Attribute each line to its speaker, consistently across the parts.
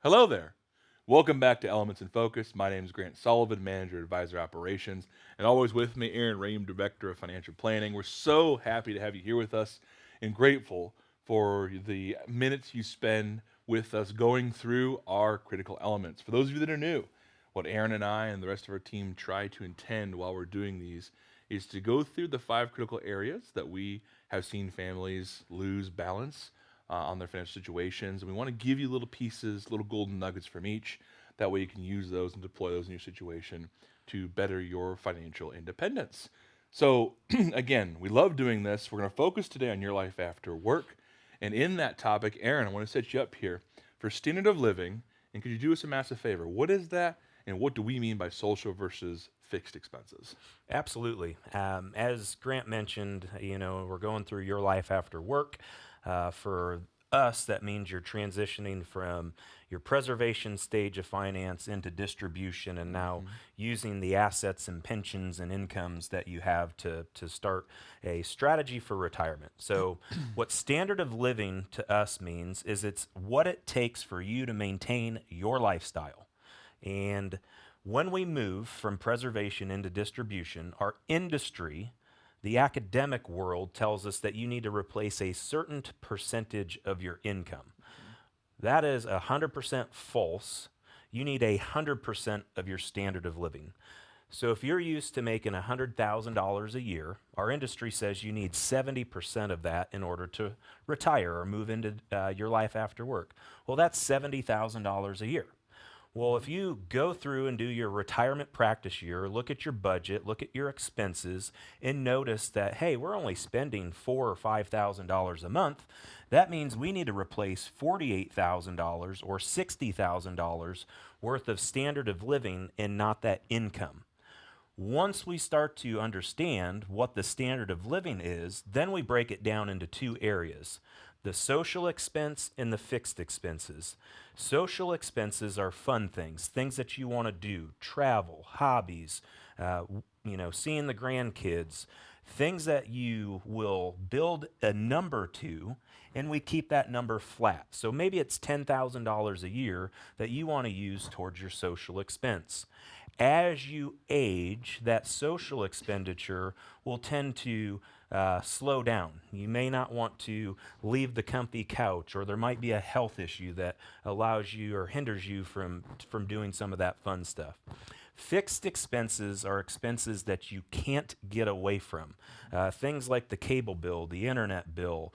Speaker 1: Hello there. Welcome back to Elements in Focus. My name is Grant Soliven, Manager Advisor Operations, and always with me, Aaron Rheaume, Director of Financial Planning. We're so happy to have you here with us and grateful for the minutes you spend with us going through our critical elements. For those of you that are new, what Aaron and I and the rest of our team try to intend while we're doing these is to go through the five critical areas that we have seen families lose balance on their financial situations. And we want to give you little pieces, little golden nuggets from each. That way you can use those and deploy those in your situation to better your financial independence. So, again, we love doing this. We're going to focus today on your life after work. And in that topic, Aaron, I want to set you up here for standard of living. And could you do us a massive favor? What is that? And what do we mean by social versus fixed expenses?
Speaker 2: Absolutely. As Grant mentioned, we're going through your life after work. For us, that means you're transitioning from your preservation stage of finance into distribution and now using the assets and pensions and incomes that you have to start a strategy for retirement. So, what standard of living to us means is it's what it takes for you to maintain your lifestyle. And when we move from preservation into distribution, our industry, the academic world, tells us that you need to replace a certain percentage of your income. That is 100% false. You need 100% of your standard of living. So if you're used to making $100,000 a year, our industry says you need 70% of that in order to retire or move into your life after work. Well, that's $70,000 a year. Well, if you go through and do your retirement practice year, look at your budget, look at your expenses, and notice that, hey, we're only spending $4,000 or $5,000 a month, that means we need to replace $48,000 or $60,000 worth of standard of living and not that income. Once we start to understand what the standard of living is, then we break it down into two areas: the social expense and the fixed expenses. Social expenses are fun things, things that you want to do, travel, hobbies, seeing the grandkids, things that you will build a number to, and we keep that number flat. So maybe it's $10,000 a year that you want to use towards your social expense. As you age, that social expenditure will tend to slow down. You may not want to leave the comfy couch, or there might be a health issue that allows you or hinders you from doing some of that fun stuff. Fixed expenses are expenses that you can't get away from. Things like the cable bill, the internet bill,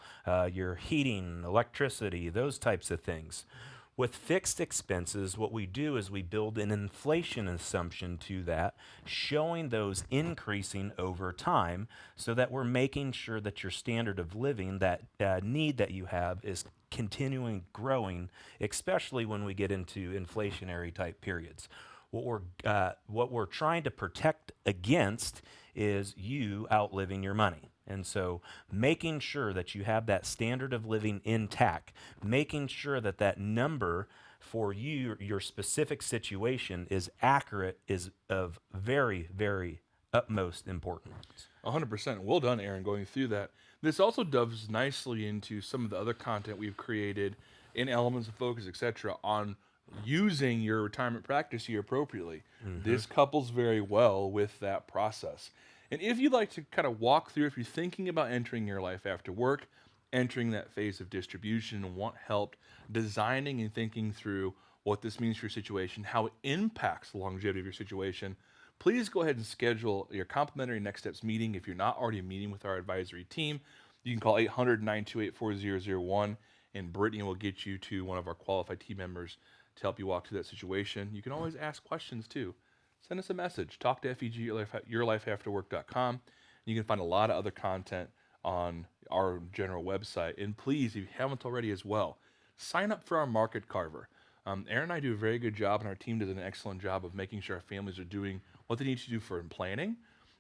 Speaker 2: your heating, electricity, those types of things. With fixed expenses, what we do is we build an inflation assumption to that, showing those increasing over time so that we're making sure that your standard of living, that need that you have, is continuing growing, especially when we get into inflationary type periods. What we're trying to protect against is you outliving your money. And so making sure that you have that standard of living intact, making sure that that number for you, your specific situation, is accurate, is of very, very utmost importance.
Speaker 1: 100%. Well done, Aaron, going through that. This also doves nicely into some of the other content we've created in Elements of Focus, etc., on using your retirement practice year appropriately. This couples very well with that process. And if you'd like to kind of walk through, if you're thinking about entering your life after work, entering that phase of distribution, and want help designing and thinking through what this means for your situation, how it impacts the longevity of your situation, please go ahead and schedule your complimentary Next Steps meeting. If you're not already meeting with our advisory team, you can call 800-928-4001, and Brittany will get you to one of our qualified team members to help you walk through that situation. You can always ask questions too. Send us a message. Talk to FEG, yourlifeafterwork.com. You can find a lot of other content on our general website. And please, if you haven't already as well, sign up for our market carver. Aaron and I do a very good job, and our team does an excellent job of making sure our families are doing what they need to do for planning.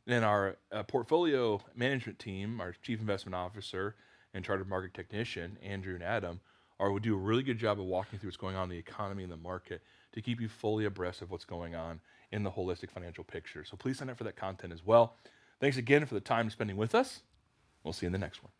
Speaker 1: And our portfolio management team, our chief investment officer and chartered market technician, Andrew and Adam, would do a really good job of walking through what's going on in the economy and the market to keep you fully abreast of what's going on in the holistic financial picture. So please sign up for that content as well. Thanks again for the time spending with us. We'll see you in the next one.